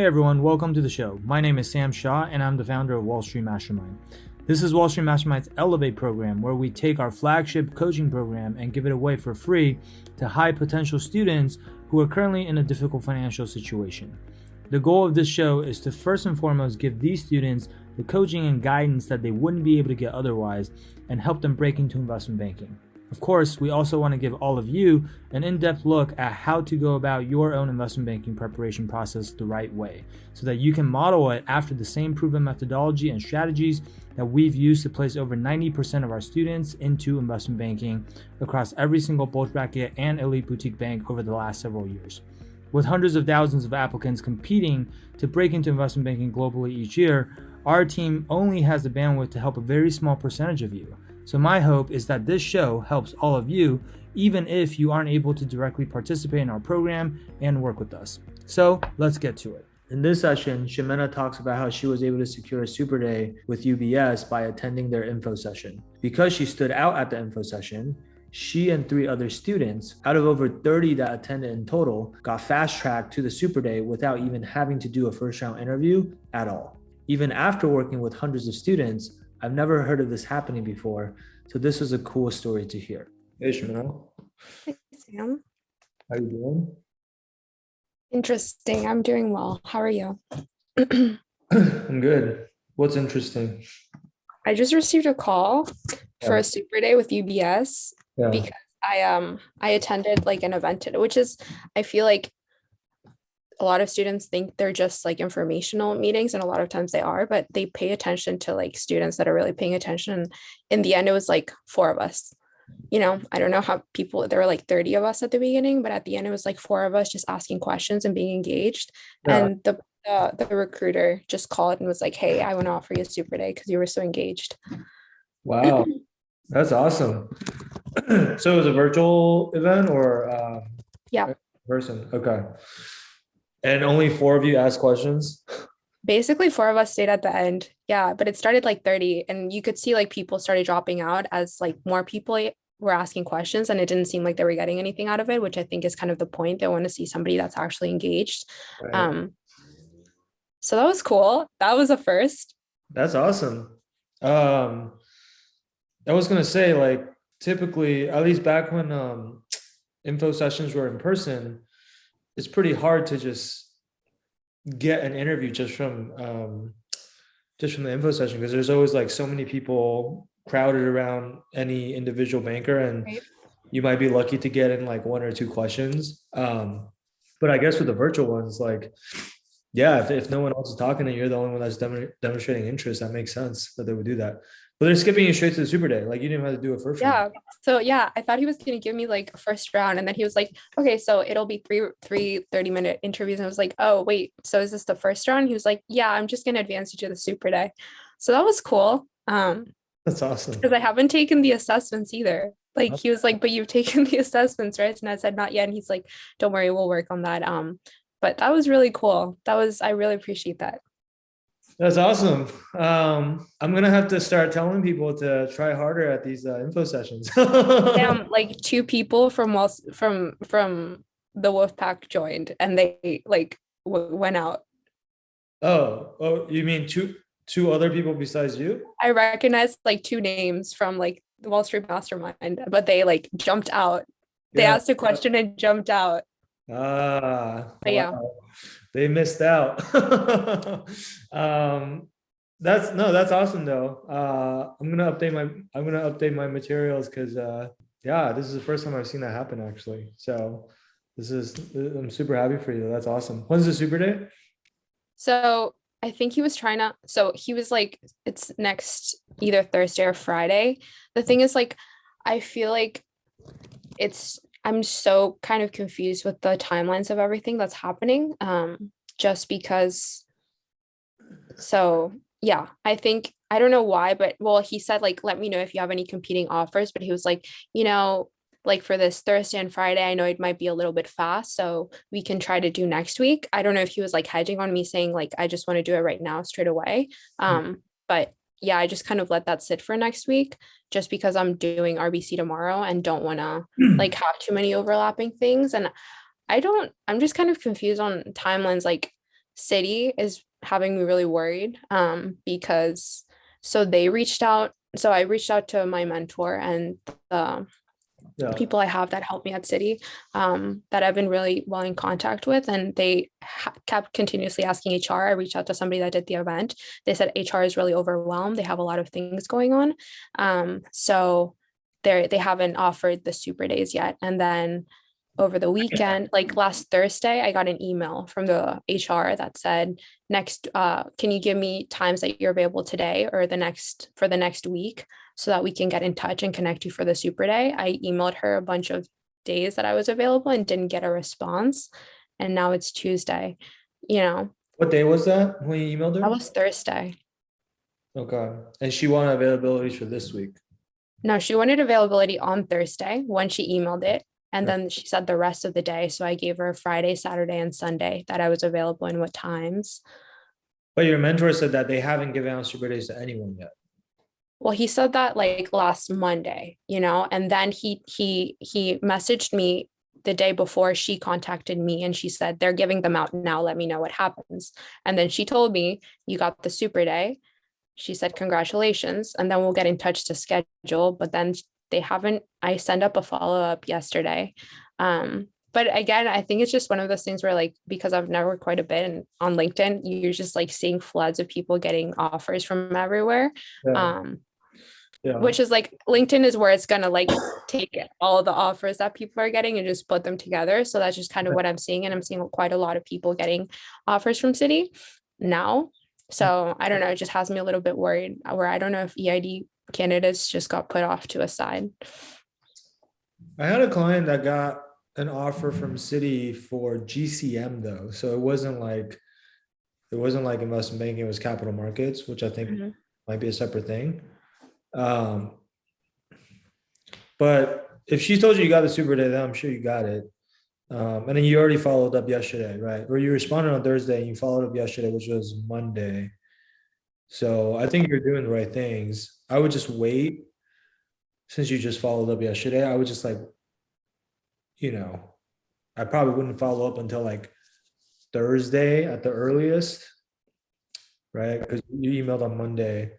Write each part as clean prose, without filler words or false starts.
Hey everyone, welcome to the show. My name is Sam Shaw and I'm the founder of Wall Street Mastermind. This is Wall Street Mastermind's Elevate program, where we take our flagship coaching program and give it away for free to high potential students who are currently in a difficult financial situation. The goal of this show is to first and foremost give these students the coaching and guidance that they wouldn't be able to get otherwise and help them break into investment banking. Of course, we also want to give all of you an in-depth look at how to go about your own investment banking preparation process the right way, so that you can model it after the same proven methodology and strategies that we've used to place over 90% of our students into investment banking across every single bulge bracket and elite boutique bank over the last several years. With hundreds of thousands of applicants competing to break into investment banking globally each year, our team only has the bandwidth to help a very small percentage of you. So my hope is that this show helps all of you, even if you aren't able to directly participate in our program and work with us. So let's get to it. In this session, Ximena talks about how she was able to secure a super day with UBS by attending their info session. Because she stood out at the info session, she and 3 other students, out of over 30 that attended in total, got fast-tracked to the super day without even having to do a first-round interview at all. Even after working with hundreds of students, I've never heard of this happening before, so this was a cool story to hear. Hey, Ximena. Hey, Sam. How you doing? Interesting. I'm doing well. How are you? I'm good. What's interesting? I just received a call for a super day with UBS because I attended like an event today, which is, I feel like a lot of students think they're just like informational meetings, and a lot of times they are, but they pay attention to like students that are really paying attention. In the end, it was like 4 of us. I don't know how there were like 30 of us at the beginning, but at the end it was like 4 of us just asking questions and being engaged. And the recruiter just called and was like, "Hey, I want to offer you a super day because you were so engaged." Wow, that's awesome. So it was a virtual event or Yeah. person? Okay. And only 4 of you asked questions? Basically 4 of us stayed at the end. Yeah, but it started like 30, and you could see like people started dropping out as like more people were asking questions, and it didn't seem like they were getting anything out of it, which I think is kind of the point. They want to see somebody that's actually engaged. Right. So that was cool. That was a first. That's awesome. I was gonna say, like, typically, at least back when info sessions were in person, it's pretty hard to just get an interview just from the info session, because there's always like so many people crowded around any individual banker, and Right. you might be lucky to get in like 1 or 2 questions. But I guess with the virtual ones, like, yeah, if no one else is talking and you're the only one that's demonstrating interest, that makes sense that they would do that. But they're skipping you straight to the super day. Like, you didn't have to do a first round. So I thought he was going to give me like a first round, and then he was like, "Okay, so it'll be three 30-minute interviews." And I was like, "Oh, wait, so is this the first round?" He was like, "Yeah, I'm just going to advance you to the super day." So that was cool. That's awesome. Because I haven't taken the assessments either. Like, he was like, "But you've taken the assessments, right?" And I said, "Not yet." And he's like, "Don't worry, we'll work on that." But that was really cool. I really appreciate that. That's awesome. I'm gonna have to start telling people to try harder at these info sessions. Like 2 people from the Wolfpack joined, and they like went out. Oh, you mean two other people besides you? I recognized like 2 names from like the Wall Street Mastermind, but they like jumped out. They asked a question and jumped out. But yeah. Wow. They missed out. That's awesome though. I'm gonna update my materials, because yeah, this is the first time I've seen that happen actually. So I'm super happy for you. That's awesome. When's the super day? So I think he was like, it's next either Thursday or Friday. The thing is, like, I feel like I'm so kind of confused with the timelines of everything that's happening. Just because. So yeah, I think, I don't know why, but well, he said like, let me know if you have any competing offers, but he was like, like for this Thursday and Friday, I know it might be a little bit fast, so we can try to do next week. I don't know if he was like hedging on me saying like, I just want to do it right now straight away. But yeah, I just kind of let that sit for next week, just because I'm doing RBC tomorrow and don't want to like have too many overlapping things. And I'm just kind of confused on timelines. Like, City is having me really worried because so they reached out. So I reached out to my mentor and the Yeah. people I have that help me at City that I've been really well in contact with, and they kept continuously asking HR. I reached out to somebody that did the event. They said HR is really overwhelmed. They have a lot of things going on. So they haven't offered the super days yet. And then over the weekend, like last Thursday, I got an email from the HR that said, next, can you give me times that you're available today or for the next week so that we can get in touch and connect you for the super day. I emailed her a bunch of days that I was available and didn't get a response. And now it's Tuesday, you know, What day was that when you emailed her? that was Thursday. Okay. And she wanted availabilities for this week. No, she wanted availability on Thursday when she emailed it. And then she said the rest of the day. So I gave her Friday, Saturday, and Sunday that I was available and what times. But your mentor said that they haven't given out super days to anyone yet. Well, he said that like last Monday, and then he messaged me the day before she contacted me and she said, they're giving them out now. Let me know what happens. And then she told me, you got the super day. She said, congratulations. And then we'll get in touch to schedule. But then I sent up a follow-up yesterday. But again, I think it's just one of those things where like, because I've networked quite a bit and on LinkedIn, you're just like seeing floods of people getting offers from everywhere. Which is like LinkedIn is where it's going to like take all of the offers that people are getting and just put them together. So that's just kind of what I'm seeing. And I'm seeing quite a lot of people getting offers from City now. So I don't know, it just has me a little bit worried where I don't know if EID candidates just got put off to a side. I had a client that got an offer from City for GCM though. So it wasn't like investment banking, it was capital markets, which I think might be a separate thing. But if she told you got the super day, then I'm sure you got it. And then you already followed up yesterday, right? Or you responded on Thursday and you followed up yesterday, which was Monday. So I think you're doing the right things. I would just wait. Since you just followed up yesterday, I would just like, I probably wouldn't follow up until like Thursday at the earliest, right? Because you emailed on Monday.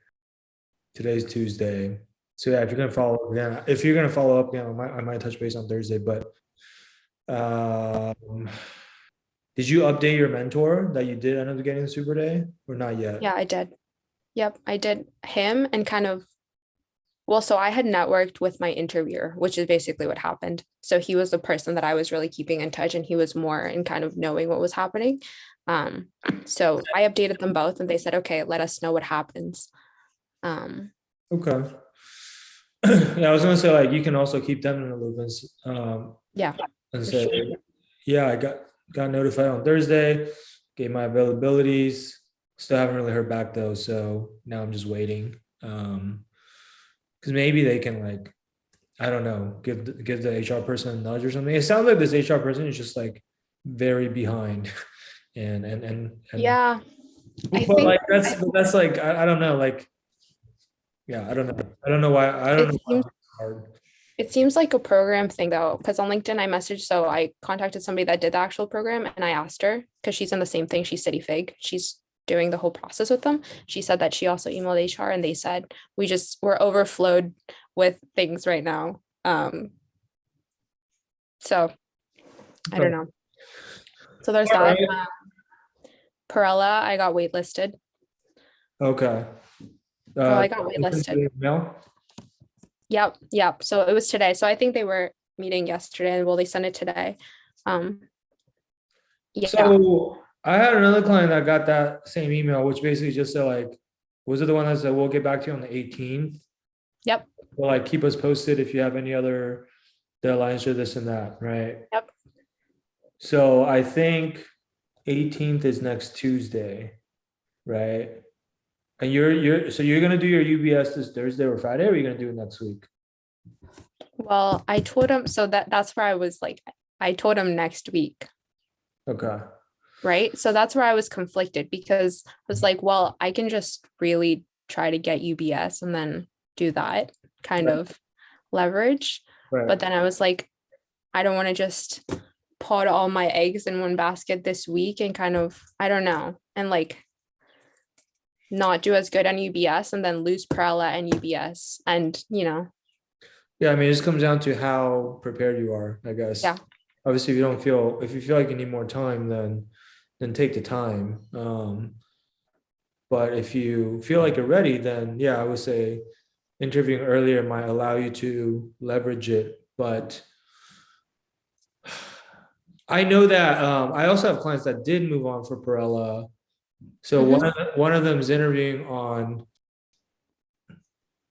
Today's Tuesday. So yeah, if you're gonna follow up again, I might touch base on Thursday. But did you update your mentor that you did end up getting the super day or not yet? Yeah, I did. Yep, I did him and kind of, so I had networked with my interviewer, which is basically what happened. So he was the person that I was really keeping in touch and he was more in kind of knowing what was happening. So I updated them both and they said, okay, let us know what happens. Okay. Yeah, I was gonna say like you can also keep them in the loop and say, sure. Yeah, I got notified on Thursday, gave my availabilities. Still haven't really heard back though, so now I'm just waiting. Because maybe they can like, I don't know, give the HR person a nudge or something. It sounds like this HR person is just like very behind, and yeah. But like that's like I don't know, like yeah, I don't know why it's hard. It seems like a program thing though, because on LinkedIn I messaged, so I contacted somebody that did the actual program and I asked her, because she's in the same thing, she's City Fig, she's doing the whole process with them. She said that she also emailed HR and they said, we're overflowed with things right now. So I don't know. So there's that. Perella, I got waitlisted. Okay. I got waitlisted. Yep. So it was today. So I think they were meeting yesterday and they sent it today. Yeah. So I had another client that got that same email, which basically just said like, was it the one that said we'll get back to you on the 18th? Yep. Well, like keep us posted if you have any other deadlines or this and that, right? Yep. So I think 18th is next Tuesday, right? And you're gonna do your UBS this Thursday or Friday, or are you gonna do it next week? Well, I told him, so that's where I was like, I told him next week. Okay. Right. So that's where I was conflicted because I was like, well, I can just really try to get UBS and then do that kind of leverage. Right. But then I was like, I don't want to just put all my eggs in one basket this week and kind of, I don't know, and like not do as good on UBS and then lose Perla and UBS. And, Yeah, I mean, it just comes down to how prepared you are, I guess. yeah. Obviously, if you feel like you need more time, then take the time. But if you feel like you're ready, then yeah, I would say interviewing earlier might allow you to leverage it. But I know that I also have clients that did move on for Perella. So one of them is interviewing on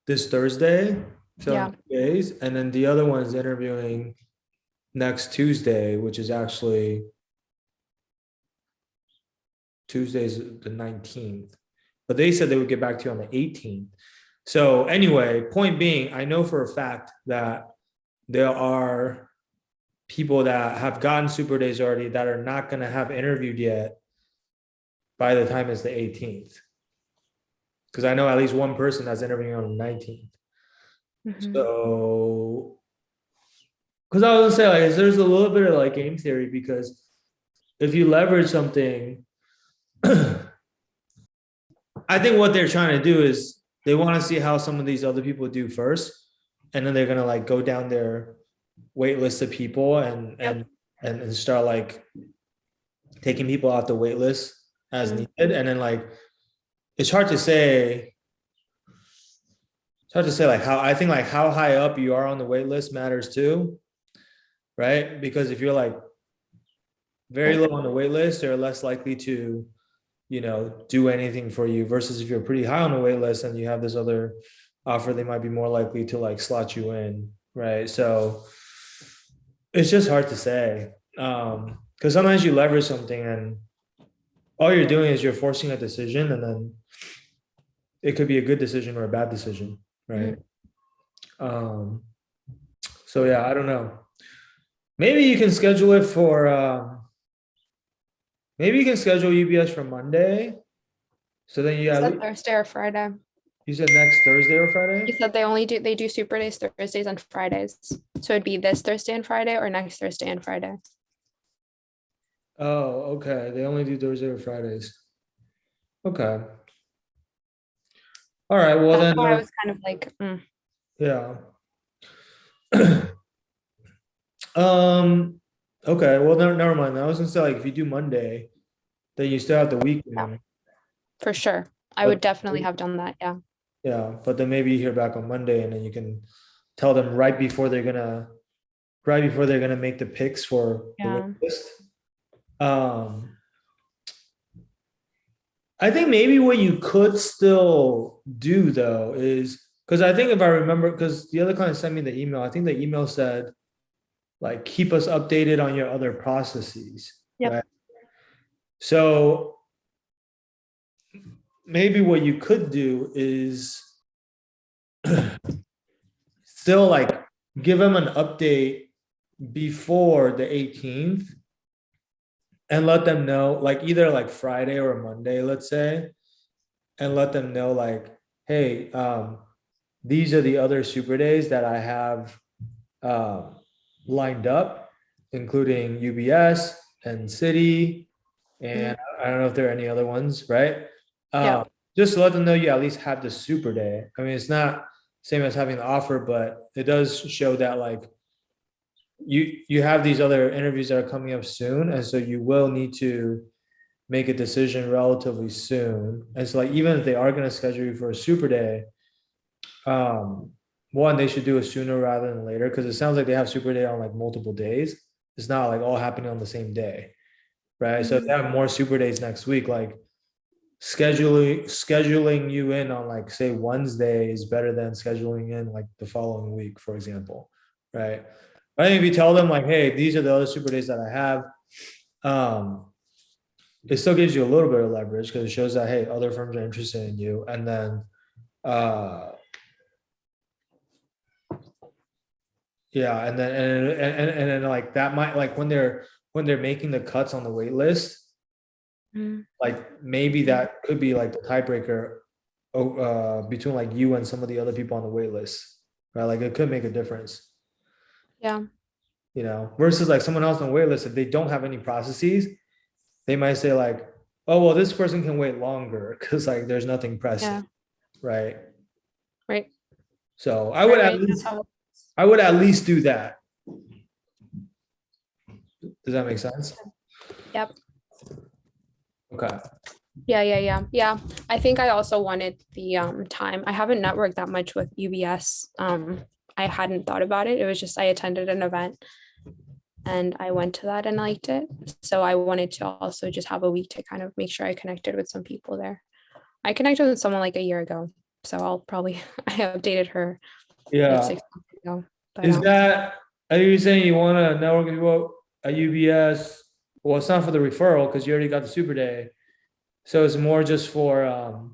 this Thursday, so in Yeah. 2 days, and then the other one is interviewing next Tuesday, which is actually Tuesday's the 19th. But they said they would get back to you on the 18th. So anyway, point being, I know for a fact that there are people that have gotten super days already that are not going to have interviewed yet by the time it's the 18th. Because I know at least one person that's interviewing on the 19th. So, because I was gonna say, like, there's a little bit of like game theory, because if you leverage something, I think what they're trying to do is they want to see how some of these other people do first, and then they're gonna like go down their wait list of people and start like taking people out the wait list as needed, and then like it's hard to say. It's hard to say like how I think like how high up you are on the wait list matters too, right? Because if you're like very low on the wait list, they're less likely to, do anything for you, versus if you're pretty high on the wait list and you have this other offer, they might be more likely to like slot you in, right? So it's just hard to say. Because sometimes you leverage something and all you're doing is you're forcing a decision, and then it could be a good decision or a bad decision, right? So yeah, I don't know. Maybe you can schedule it for maybe you can schedule UBS for Monday. So then You said Thursday or Friday. You said next Thursday or Friday? You said they do super days Thursdays and Fridays. So it'd be this Thursday and Friday or next Thursday and Friday. Oh, okay. They only do Thursday or Fridays. Okay. All right. Well, That's then, why I was kind of like, yeah. Okay. Well, never mind. I was gonna say, like, if you do Monday, then you still have the weekend. For sure. I would definitely have done that. Yeah. Yeah, but then maybe you hear back on Monday, and then you can tell them right before they're gonna make the picks for the list. I think maybe what you could still do though is, because I think if I remember, because the other client sent me the email, I think the email said like keep us updated on your other processes. Yep. Right? So maybe what you could do is still like give them an update before the 18th and let them know, like either like Friday or Monday, let's say, and let them know like, hey, these are the other super days that I have lined up, including UBS and City, and I don't know if there are any other ones, right? Just to let them know you at least have the super day. I mean, it's not same as having the offer, but it does show that like you have these other interviews that are coming up soon, and so you will need to make a decision relatively soon. And so like even if they are going to schedule you for a super day, one, they should do it sooner rather than later, because it sounds like they have super day on like multiple days. It's not like all happening on the same day, right? So if they have more super days next week, like scheduling you in on like say Wednesday is better than scheduling in like the following week, for example, right? I think if you tell them like, hey, these are the other super days that I have, it still gives you a little bit of leverage, because it shows that, hey, other firms are interested in you. And then yeah, and then like that might, like when they're making the cuts on the wait list, like maybe that could be like the tiebreaker between like you and some of the other people on the wait list, right? Like it could make a difference. Yeah. versus like someone else on the wait list, if they don't have any processes, they might say like, oh, well, this person can wait longer because like there's nothing pressing, Yeah. right? Right. So Right. Right. That's how. I would at least do that. Does that make sense? Yep. Okay. Yeah. I think I also wanted the time. I haven't networked that much with UBS. I hadn't thought about it. It was just I attended an event and I went to that and liked it. So I wanted to also just have a week to kind of make sure I connected with some people there. I connected with someone like a year ago, so I'll probably I updated her like Yeah. 6 months ago. But Is that, are you saying you want to network with people at UBS? Well, it's not for the referral because you already got the super day. So it's more just for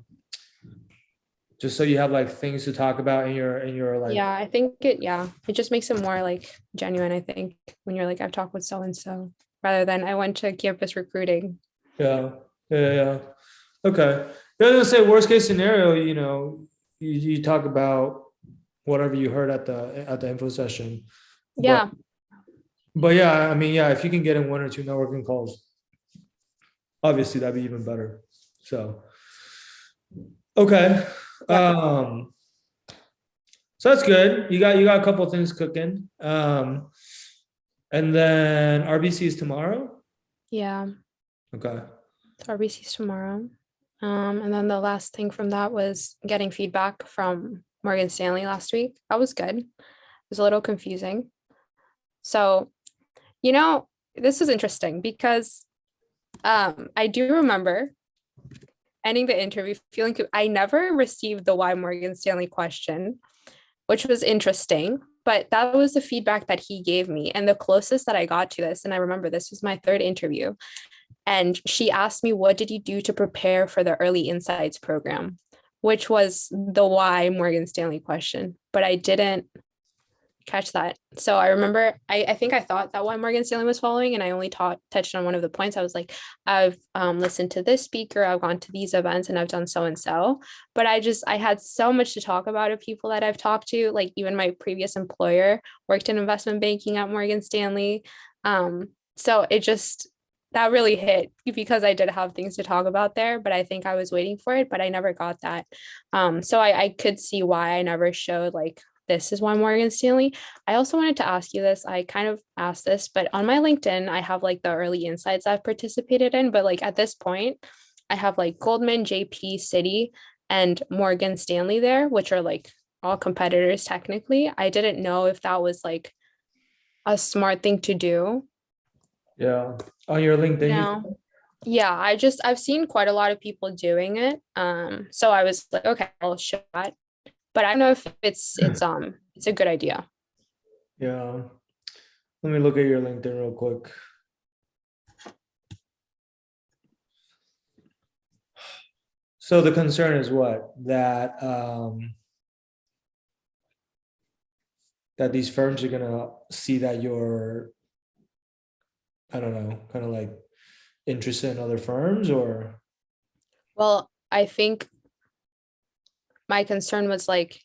just so you have like things to talk about in your like, yeah, I think it just makes it more like genuine, I think, when you're like, I've talked with so and so rather than I went to campus recruiting. yeah, yeah. Okay. I was gonna say worst case scenario, you talk about whatever you heard at the info session. But Yeah. yeah, I mean, yeah, if you can get in one or two networking calls, obviously that'd be even better. So okay. Yeah. Um, so that's good. You got a couple of things cooking. And then RBC is tomorrow. Yeah. Okay. So RBC's tomorrow. And then the last thing from that was getting feedback from Morgan Stanley last week. That was good. It was a little confusing. So, this was interesting because I do remember ending the interview feeling I never received the why Morgan Stanley question, which was interesting. But that was the feedback that he gave me. And the closest that I got to this, and I remember this was my third interview. And she asked me, what did you do to prepare for the Early Insights program? Which was the why Morgan Stanley question. But I didn't catch that. So I remember I think I thought that why Morgan Stanley was following, and I only touched on one of the points. I was like, I've listened to this speaker, I've gone to these events, and I've done so and so. But I had so much to talk about of people that I've talked to, like even my previous employer worked in investment banking at Morgan Stanley. So it just that really hit because I did have things to talk about there, but I think I was waiting for it, but I never got that. So I could see why I never showed like this is why Morgan Stanley. I also wanted to ask you this. I kind of asked this, but on my LinkedIn, I have like the early insights I've participated in. But like at this point, I have like Goldman, JP, Citi, and Morgan Stanley there, which are like all competitors technically. I didn't know if that was like a smart thing to do. Yeah. On your LinkedIn, No. Yeah, I've seen quite a lot of people doing it. So I was like, okay, I'll show that. But I don't know if it's a good idea. yeah. Let me look at your LinkedIn real quick. So the concern is what? That these firms are gonna see that you're, I don't know, kind of like interested in other firms or Well, I think my concern was like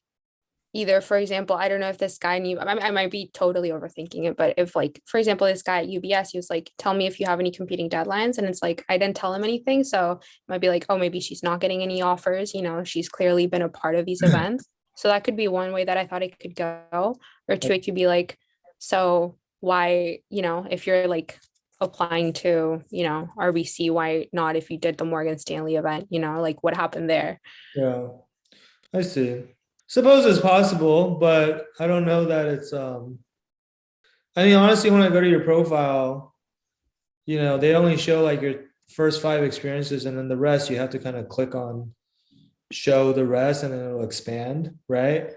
either, for example, I don't know if this guy knew, I might be totally overthinking it, but if like, for example, this guy at UBS, he was like, tell me if you have any competing deadlines. And it's like, I didn't tell him anything. So it might be like, oh, maybe she's not getting any offers. She's clearly been a part of these events. So that could be one way that I thought it could go. Or two, it could be like, so why, if you're like applying to, RBC, why not if you did the Morgan Stanley event, like what happened there? yeah, I see. Suppose it's possible, but I don't know that it's I mean honestly when I go to your profile, they only show like your first 5 experiences and then the rest you have to kind of click on show the rest and then it'll expand, right?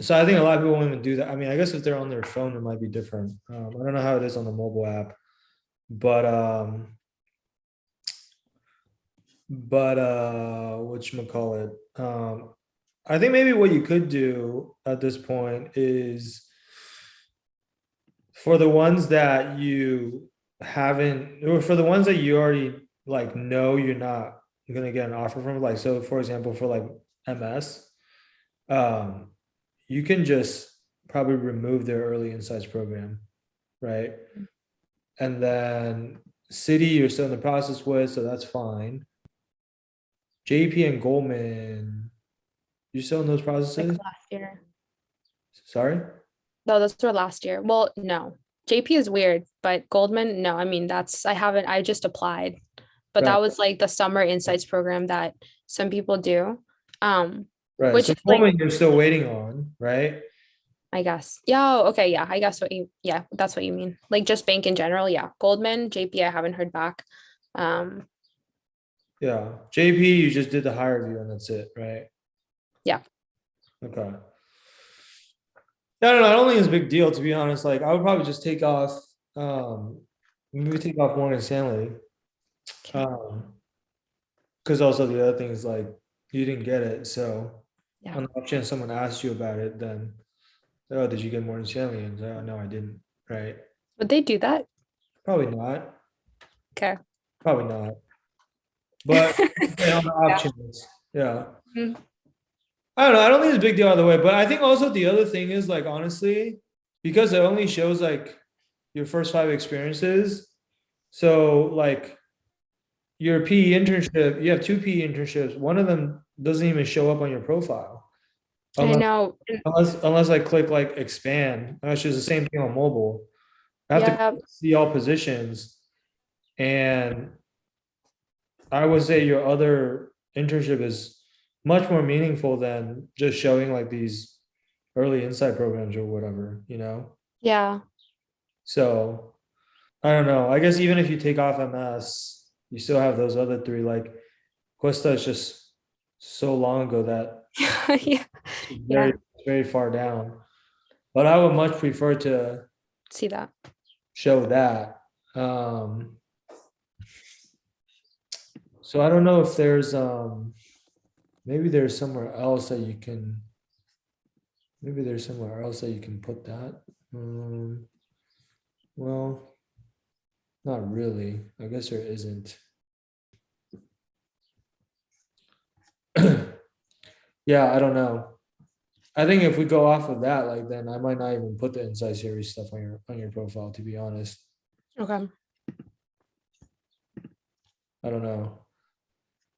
So I think a lot of people won't even do that. I mean, I guess if they're on their phone, it might be different. I don't know how it is on the mobile app, but whatchamacallit? I think maybe what you could do at this point is for the ones that you haven't, or for the ones that you already like know you're not gonna get an offer from, like so for example for like MS, you can just probably remove their early insights program, right? And then City, you're still in the process with, so that's fine. JP and Goldman, you still in those Like processes? last year. Sorry? No, those were last year. Well, no. JP is weird, but Goldman, no. I mean, I just applied, but Right, that was like the summer insights program that some people do. Um, right. which So is like, Goldman, you're still waiting on, right? I guess. Yeah, okay, yeah. I guess yeah, that's what you mean. Like just bank in general, yeah. Goldman, JP, I haven't heard back. Um, Yeah. JP, you just did the higher review and that's it, right? yeah. Okay. I don't think it's a big deal, to be honest. Like, I would probably just take off, maybe take off Morgan Stanley. Um, because also the other thing is like, you didn't get it. So, Yeah. on the off chance someone asked you about it, then, oh, did you get Morgan Stanley? And oh, no, I didn't. Right. Would they do that? Probably not. Okay. Probably not. But on the off Yeah. chance, yeah. Mhm. I don't know. I don't think it's a big deal either way. But I think also the other thing is like, honestly, because it only shows like your first 5 experiences. So like your PE internship, you have 2 PE internships. One of them doesn't even show up on your profile. I Unless know. unless I click like expand, which is the same thing on mobile. I have to Yeah. see all positions. And I would say your other internship is much more meaningful than just showing like these early insight programs or whatever, you know? Yeah. So I don't know. I guess even if you take off MS, you still have those other 3. Like Cuesta is just so long ago that Yeah. it's Yeah. very far down. But I would much prefer to See that. show that. Um, so I don't know if there's maybe there's somewhere else that you can put that. Well, not really. I guess there isn't. Yeah, I don't know. I think if we go off of that, like then I might not even put the inside series stuff on your profile, to be honest. Okay. I don't know.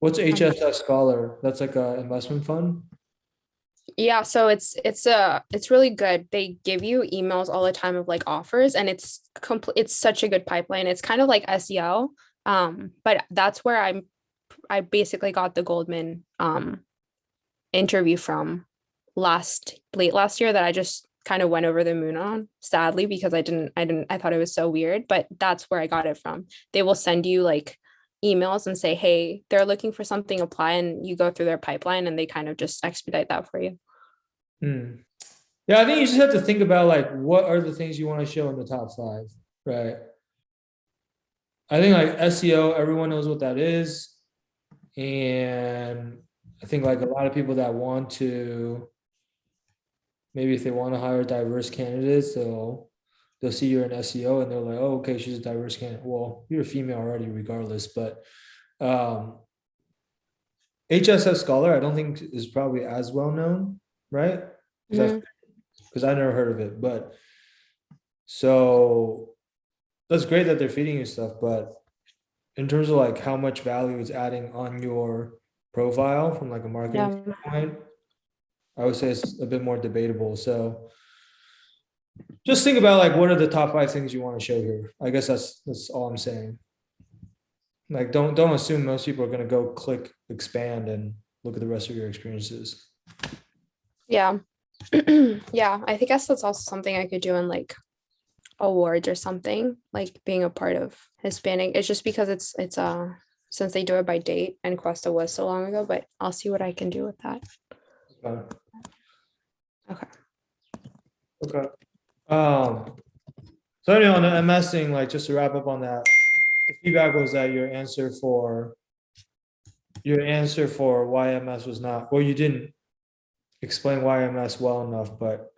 What's HSS Scholar? That's like a investment fund? Yeah, so it's really good. They give you emails all the time of like offers, and it's such a good pipeline. It's kind of like SEO. But that's where I basically got the Goldman interview from late last year that I just kind of went over the moon on, sadly, because I thought it was so weird, but that's where I got it from. They will send you like emails and say, hey, they're looking for something, apply, and you go through their pipeline and they kind of just expedite that for you. Hmm. Yeah, I think you just have to think about like what are the things you want to show in the top 5, right? I think like SEO, everyone knows what that is. And I think like a lot of people that want to, maybe if they want to hire diverse candidates, they'll see you're an SEO and they're like, oh, okay, she's a diverse candidate. Well, you're a female already, regardless. But HSS Scholar, I don't think is probably as well known, right? Mhm. Because I never heard of it. But so that's great that they're feeding you stuff, but in terms of like how much value it's adding on your profile from like a marketing Yeah. standpoint, I would say it's a bit more debatable. So just think about like what are the top 5 things you want to show here. I guess that's all I'm saying. Like don't assume most people are gonna go click expand and look at the rest of your experiences. Yeah. Yeah, I think that's also something I could do in like awards or something, like being a part of Hispanic. It's just because it's since they do it by date and Cuesta was so long ago, but I'll see what I can do with that. Okay. Okay. Okay. So anyway, on the MS thing, like just to wrap up on that, the feedback was that your answer for why MS was not, well, you didn't explain why MS well enough, but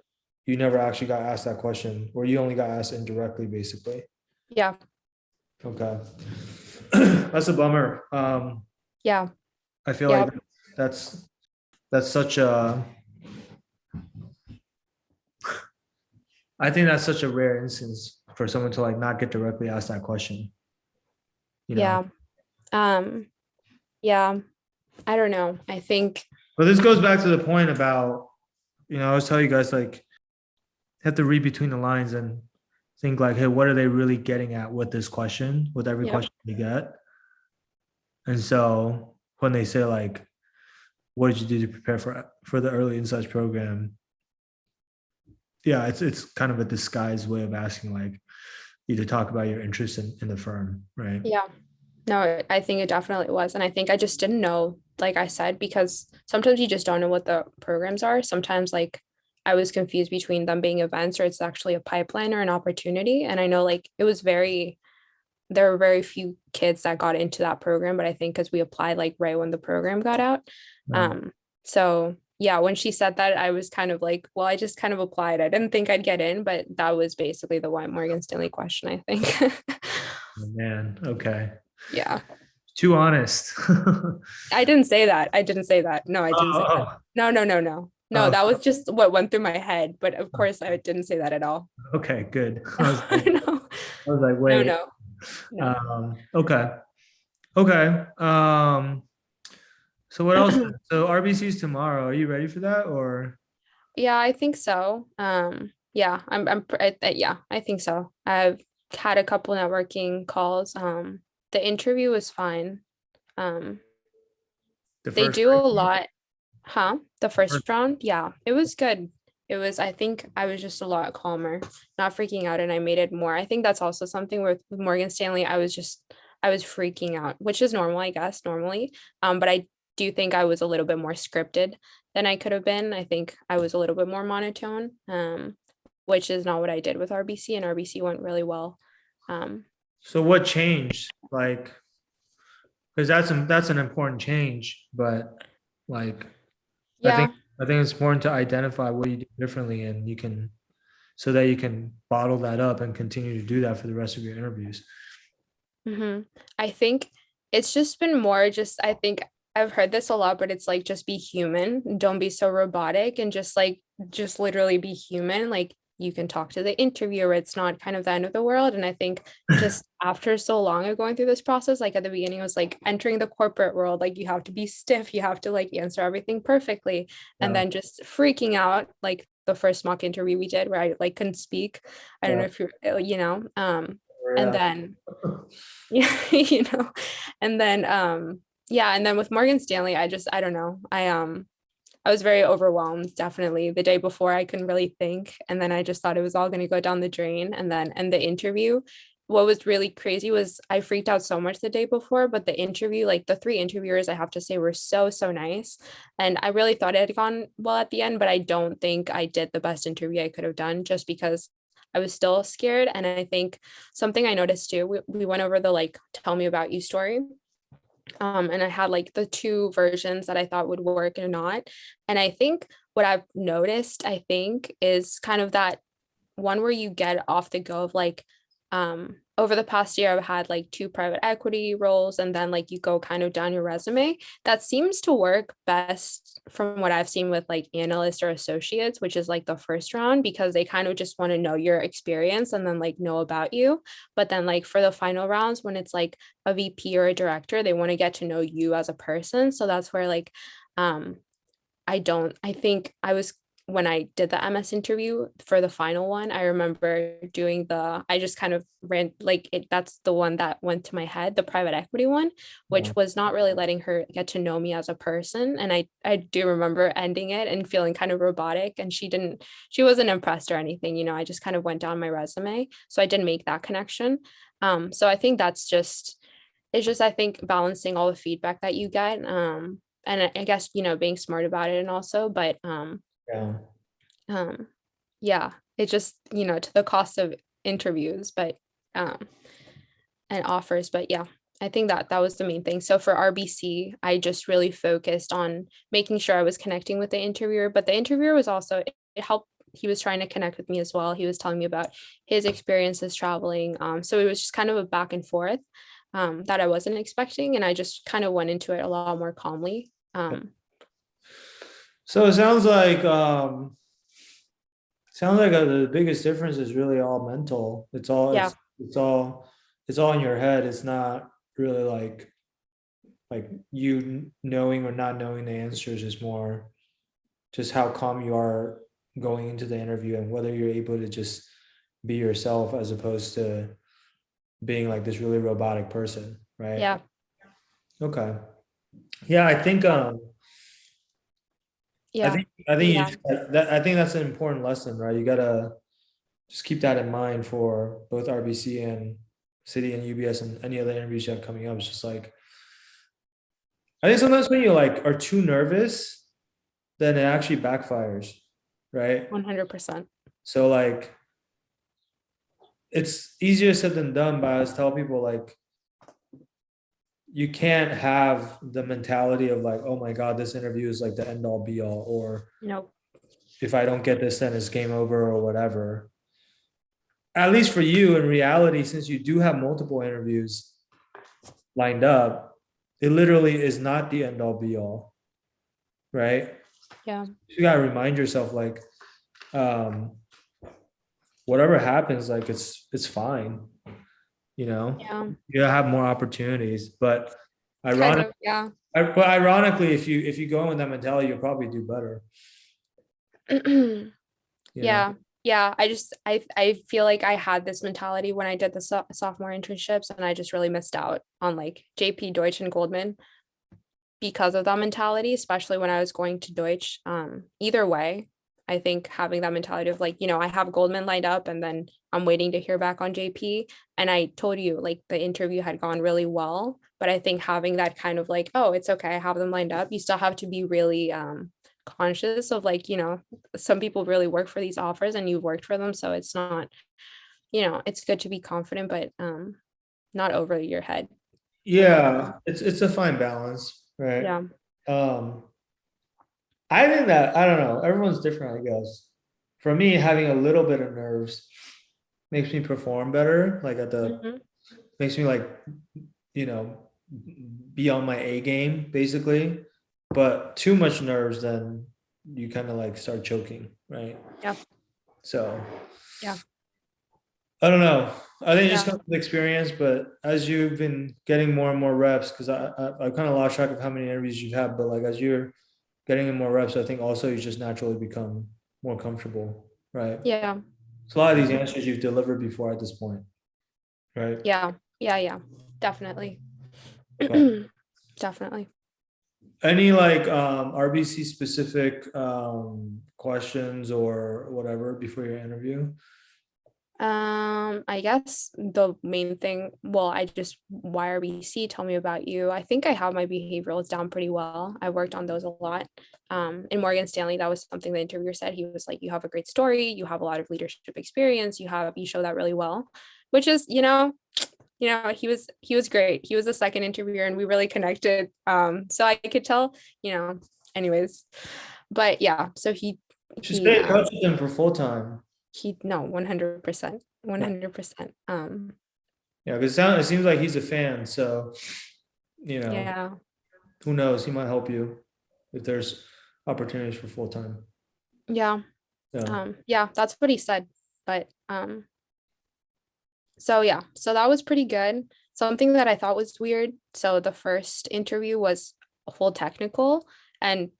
you never actually got asked that question, or you only got asked indirectly, basically. Yeah. Okay. That's a bummer. Yeah. I feel Yeah. like that's such a I think that's such a rare instance for someone to like not get directly asked that question, you know. Yeah. Um, yeah, I don't know. I think, But this goes back to the point about, I always tell you guys like have to read between the lines and think like, hey, what are they really getting at with this question, with every yeah, question they get? And so when they say like, what did you do to prepare for the early insights program? Yeah, it's kind of a disguised way of asking like you to talk about your interest in the firm, right? yeah. No, I think it definitely was. And I think I just didn't know, like I said, because sometimes you just don't know what the programs are. Sometimes, like, I was confused between them being events or it's actually a pipeline or an opportunity. And I know, like, there were very few kids that got into that program, but I think because we applied, like, right when the program got out. Right. So, yeah, when she said that, I was kind of like, well, I just kind of applied. I didn't think I'd get in, but that was basically the one Morgan Stanley question, I think. Oh, man. Okay. Yeah. Too honest. I didn't say that. I didn't say that. No, I didn't say that. Oh, No, no, no, no. No, oh, that was just what went through my head. But of course, I didn't say that at all. okay, good. No, I was like, no, wait. no, no. Okay. Okay. So what else? So RBC's tomorrow. Are you ready for that or? Yeah, I think so. Yeah, yeah, I think so. I've had a couple networking calls. The interview was fine. Um, The they first do a round? lot. Huh? The The first- first round? Yeah, it was good. I think I was just a lot calmer, not freaking out, and I made it more. I think that's also something with Morgan Stanley. I was freaking out, which is normal, I guess, normally. But I do think I was a little bit more scripted than I could have been. I think I was a little bit more monotone, which is not what I did with RBC, and RBC went really well. Um, So what changed? Like, because that's an important change, but like I think yeah. I think it's important to identify what you do differently and you can so that you can bottle that up and continue to do that for the rest of your interviews. I think it's just been more just I think I've heard this a lot, but it's like just be human. Don't be so robotic and just literally be human. Like you can talk to the interviewer. It's not kind of the end of the world. And I think just after so long of going through this process, like at the beginning it was like entering the corporate world, like you have to be stiff, you have to like answer everything perfectly. And Yeah. then just freaking out, like the first mock interview we did where I like couldn't speak. I don't Yeah. know if you're. And Yeah. then yeah, and then yeah, and then with Morgan Stanley, I don't know. I was very overwhelmed, definitely. The day before I couldn't really think. And then I just thought it was all gonna go down the drain. And the interview, what was really crazy was I freaked out so much the day before, but the interview, like the three interviewers, I have to say, were so, so nice. And I really thought it had gone well at the end, but I don't think I did the best interview I could have done just because I was still scared. And I think something I noticed too, we went over the like tell me about you story. And I had like the two versions that I thought would work or not. And I think what I've noticed, I think, is kind of that one where you get off the go of like over the past year I've had like two private equity roles and then like you go kind of down your resume. That seems to work best from what I've seen with like analysts or associates, which is like the first round because they kind of just want to know your experience and then like know about you. But then like for the final rounds when it's like a VP or a director, they want to get to know you as a person. So that's where like um I think I was when I did the MS interview for the final one, I remember I just kind of ran like that's the one that went to my head, the private equity one, Yeah. which was not really letting her get to know me as a person. And I do remember ending it and feeling kind of robotic. And she wasn't impressed or anything, I just kind of went down my resume. So I didn't make that connection. So I think it's just I think balancing all the feedback that you get. And I guess being smart about it and also Yeah. um yeah it just to the cost of interviews um and offers, but yeah, I think that was the main thing. So for RBC I just really focused on making sure I was connecting with the interviewer, but the interviewer was also it helped. He was trying to connect with me as well. He was telling me about his experiences traveling, so it was just kind of a back and forth that I wasn't expecting, and I just kind of went into it a lot more calmly. So it Sounds like the biggest difference is really all mental. It's all Yeah, it's all in your head. It's not really like you knowing or not knowing the answers. Is more just how calm you are going into the interview and whether you're able to just be yourself as opposed to being like this really robotic person, right? yeah, Okay. Yeah, yeah, I think you yeah. just, that I think that's an important lesson, right? You gotta just keep that in mind for both RBC and City and UBS and any other interviews you have coming up. It's just like I think sometimes when you like are too nervous, then it actually backfires, right? 100%. So like it's easier said than done, but I always tell people like you can't have the mentality of like, oh my God, this interview is like the end all be all, or Nope. if I don't get this, then it's game over or whatever. At least for you in reality, since you do have multiple interviews lined up, it literally is not the end all be all, right? Yeah, You gotta remind yourself like, um, whatever happens, like it's fine, you know. yeah, You have more opportunities, but kind ironic, of. Yeah. but ironically, if you go in with that mentality, you'll probably do better, you know. Yeah. Yeah. I feel like I had this mentality when I did the sophomore internships, and I just really missed out on like JP, Deutsch, and Goldman because of that mentality, especially when I was going to Deutsch. Either way, I think having that mentality of like, I have Goldman lined up and then I'm waiting to hear back on JP. And I told you like the interview had gone really well, but I think having that kind of like, oh, it's okay, I have them lined up. You still have to be really conscious of like, some people really work for these offers and you've worked for them. So it's not, it's good to be confident, but not over your head, in my Yeah, opinion. it's a fine balance, right? Yeah. Um, I think that I don't know. Everyone's different, I guess. For me, having a little bit of nerves makes me perform better. Like at the Mhm. makes me like you know be on my A game basically. But too much nerves, then you kind of like start choking, right? Yeah. So Yeah. I don't know. I think it just Yeah. comes with experience, but as you've been getting more and more reps, because I kind of lost track of how many interviews you've had, but like as you're getting in more reps, I think also you just naturally become more comfortable, right? Yeah. So a lot of these Mhm. answers you've delivered before at this point, right? Yeah. Yeah. Yeah. Definitely. But Definitely. any like RBC specific questions or whatever before your interview? I guess the main thing, well, I just YRBC, tell me about you. I think I have my behaviorals down pretty well. I worked on those a lot. In Morgan Stanley, that was something the interviewer said. He was like, you have a great story, you have a lot of leadership experience, you show that really well, which is, he was great. He was the second interviewer and we really connected. So I could tell, anyways. But yeah, so Just he stay in touch with them for full time. he no, 100%. 100%. Yeah, because it seems like he's a fan. So, you know, Yeah. who knows? He might help you if there's opportunities for full time. Yeah. Yeah. Yeah, that's what he said. But so yeah, so that was pretty good. Something that I thought was weird. So the first interview was a whole technical, and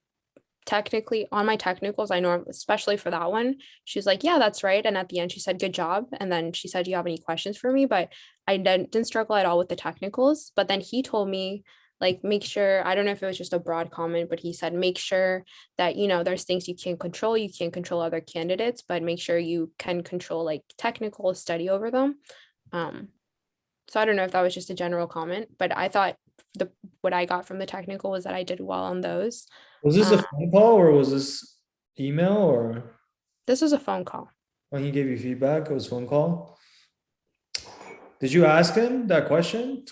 technically on my technicals, I know especially for that one, she's like, yeah, that's right. And at the end she said, good job. And then she said, do you have any questions for me? But I didn't struggle at all with the technicals. But then he told me, like, make sure, I don't know if it was just a broad comment, but he said, make sure that, there's things you can't control. You can't control other candidates, but make sure you can control like technical study over them. Um, so I don't know if that was just a general comment, but I thought the what I got from the technical was that I did well on those. Was this a Uh, phone call or was this email or this was a phone call. when he gave you feedback? It was phone call. Did you ask him that question?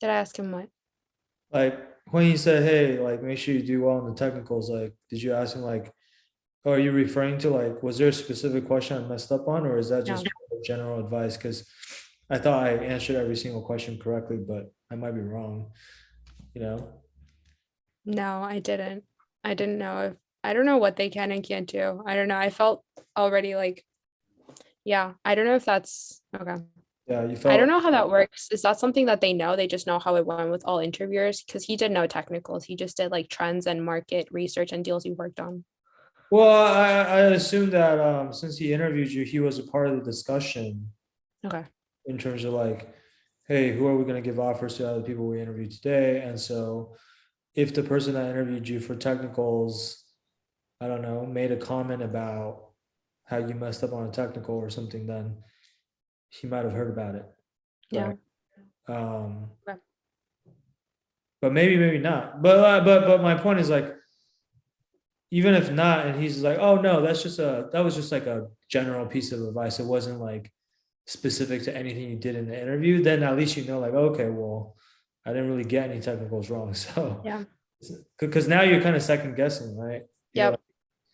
Did I ask him what? Like when he said, "Hey, like make sure you do well in the technicals." Like, did you ask him like, oh, "Are you referring to like, was there a specific question I messed up on, or is that just No, general advice?" Because I thought I answered every single question correctly, but I might be wrong. You know? no, I didn't. I didn't know if I don't know what they can and can't do. I don't know. I felt already like, yeah, I don't know if that's okay. Yeah, you I don't felt. know how that works. Is that something that they know? They just know how it went with all interviewers? Because he did no technicals. He just did like trends and market research and deals he worked on. Well, I assume that since he interviewed you, he was a part of the discussion Okay. in terms of like, hey, who are we going to give offers to other people we interviewed today? And so if the person that interviewed you for technicals, I don't know, made a comment about how you messed up on a technical or something, then he might have heard about it, Yeah. right? Um, Okay. but maybe not. But my point is like, even if not, and he's like, oh no, that was just like a general piece of advice. It wasn't like specific to anything you did in the interview. Then at least you know, like, okay, well, I didn't really get any technicals wrong. So Yeah. because now you're kind of second guessing, right? You're Yep. like,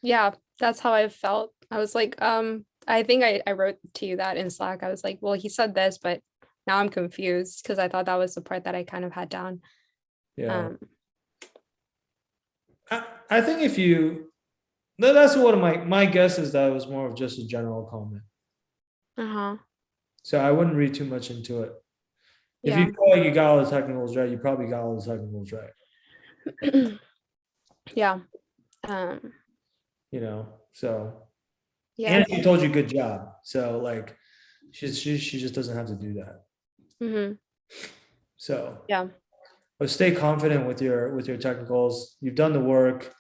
Yeah. That's how I felt. I was like, I think I wrote to you that in Slack. I was like, well, he said this, but now I'm confused because I thought that was the part that I kind of had down. yeah. Um, I think if you, that's what my guess is that it was more of just a general comment. uh-huh. So I wouldn't read too much into it. If you Yeah. feel like you got all the technicals right, you probably got all the technicals right. Yeah. Um, You know, so yeah. and she told you good job. So like, she just doesn't have to do that. Mm-hmm. So, Yeah. but stay confident with your technicals. You've done the work.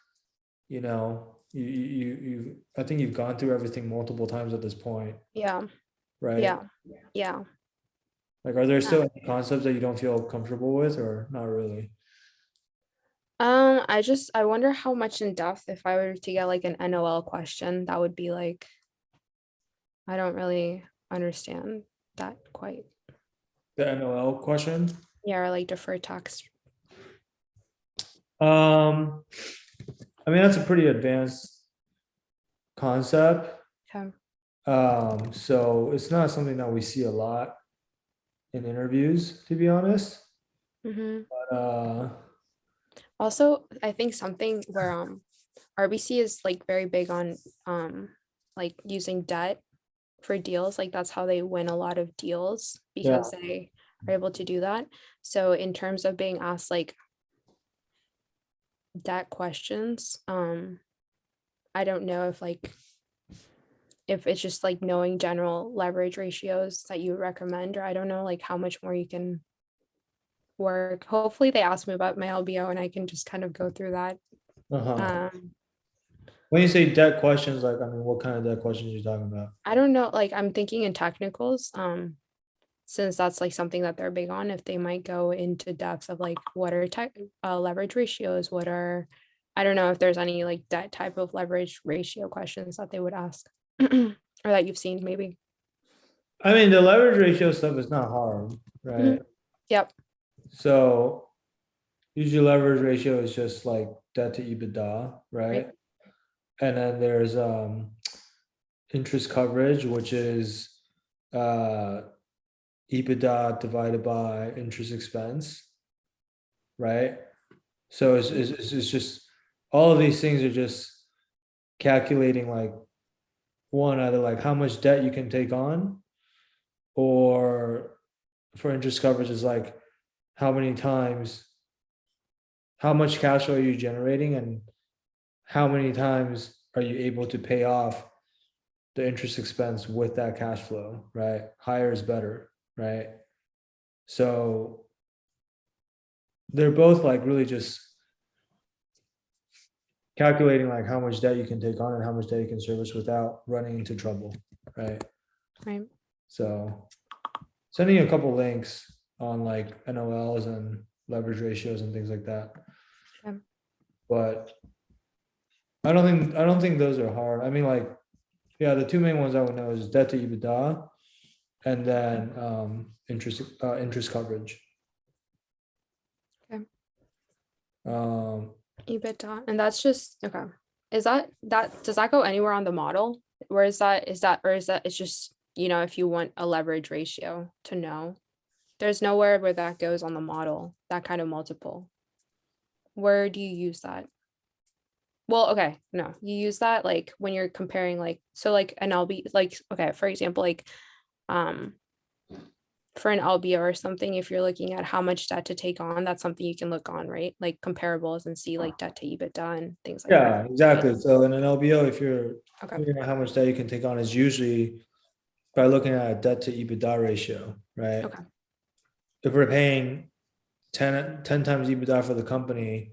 You know, you I think you've gone through everything multiple times at this point, Yeah. right? Yeah. Yeah. Like, are there Uh, still any concepts that you don't feel comfortable with, or not really? I wonder how much in depth if I were to get like an NOL question, that would be like, I don't really understand that quite. The NOL question. Yeah, or like deferred tax. Um, I mean that's a pretty advanced concept. Okay. So it's not something that we see a lot in interviews, to be honest. Mm-hmm. But Also, I think something where RBC is like very big on like using debt for deals. Like that's how they win a lot of deals yeah, because they are able to do that. So in terms of being asked like debt questions, I don't know if it's just like knowing general leverage ratios that you would recommend, or I don't know like how much more you can work. Hopefully they ask me about my LBO and I can just kind of go through that. uh-huh. Um, When you say debt questions, like, I mean, what kind of debt questions are you talking about? I don't know, like I'm thinking in technicals, since that's like something that they're big on, if they might go into depth of like what are leverage ratios, what are, I don't know if there's any like that type of leverage ratio questions that they would ask or that you've seen maybe. I mean, the leverage ratio stuff is not hard, right? Mhm. Yep. So usually leverage ratio is just like debt to EBITDA, Right. right? And then there's interest coverage, which is uh EBITDA divided by interest expense, right? So it's just all of these things are just calculating like one, either like how much debt you can take on, or for interest coverage is like how many times, how much cash flow are you generating, and how many times are you able to pay off the interest expense with that cash flow, right? Higher is better, right? So they're both like really just calculating like how much debt you can take on and how much debt you can service without running into trouble, right? Right. So sending you a couple links on like NOLs and leverage ratios and things like that. Okay. But I don't think those are hard. I mean, like, yeah, the two main ones I would know is debt to EBITDA and then interest coverage. Okay. Um, EBITDA. And that's just okay. Is that does that go anywhere on the model? Where is that it's just, if you want a leverage ratio to know, there's nowhere where that goes on the model, that kind of multiple. Where do you use that? well, okay, no, you use that like when you're comparing like, so like an LB, like, okay, for example, like, um, for an LBO or something, if you're looking at how much debt to take on, that's something you can look on, right? Like comparables and see like debt to EBITDA and things like that. Yeah, exactly. So in an LBO, if you're Okay, figuring out how much debt you can take on, is usually by looking at a debt to EBITDA ratio, right? okay, If we're paying 10 times EBITDA for the company,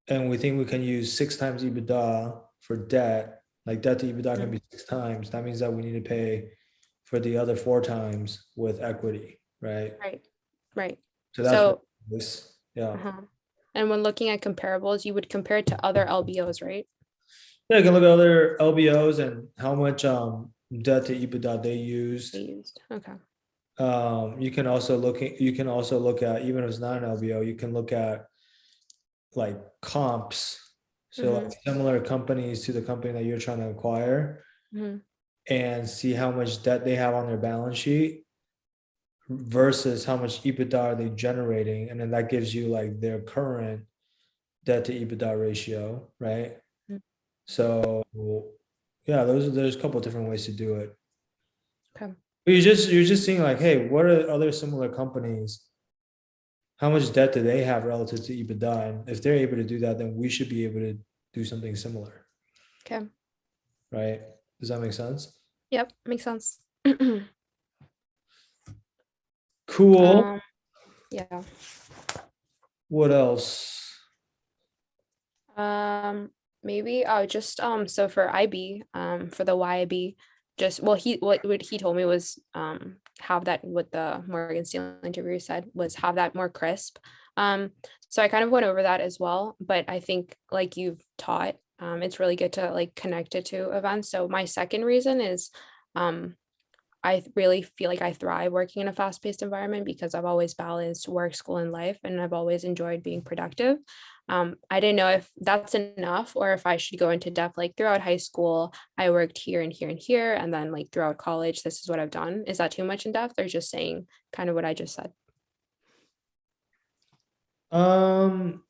and we think we can use 6 times EBITDA for debt, like debt to EBITDA can mhm, be 6 times, that means that we need to pay for the other 4 times with equity, right? right, right. So that's what So, this, yeah. uh-huh. And when looking at comparables, you would compare it to other LBOs, right? Yeah, you can look at other LBOs and how much debt to EBITDA they They used. used, okay. You can also look at, even if it's not an LBO, you can look at like comps. So Mm-hmm, like similar companies to the company that you're trying to acquire, mm-hmm, and see how much debt they have on their balance sheet versus how much EBITDA are they generating. And then that gives you like their current debt to EBITDA ratio, right? So yeah, there's a couple of different ways to do it. okay. But you're just seeing like, hey, what are other similar companies? How much debt do they have relative to EBITDA? And if they're able to do that, then we should be able to do something similar, Okay. right? Does that make sense? Yep, makes sense. Cool. Um, yeah. What else? Um, maybe just so for IB, for the YIB, just well he what he told me was have that what the Morgan Stanley interviewer said was have that more crisp. Um, so I kind of went over that as well, but I think like you've taught, it's really good to like connect it to events. So my second reason is um really feel like I thrive working in a fast-paced environment because I've always balanced work, school, and life, and I've always enjoyed being productive. I didn't know if that's enough or if I should go into depth. Like throughout high school, I worked here and here and here, and then like throughout college, this is what I've done. Is that too much in depth, or just saying kind of what I just said? Um,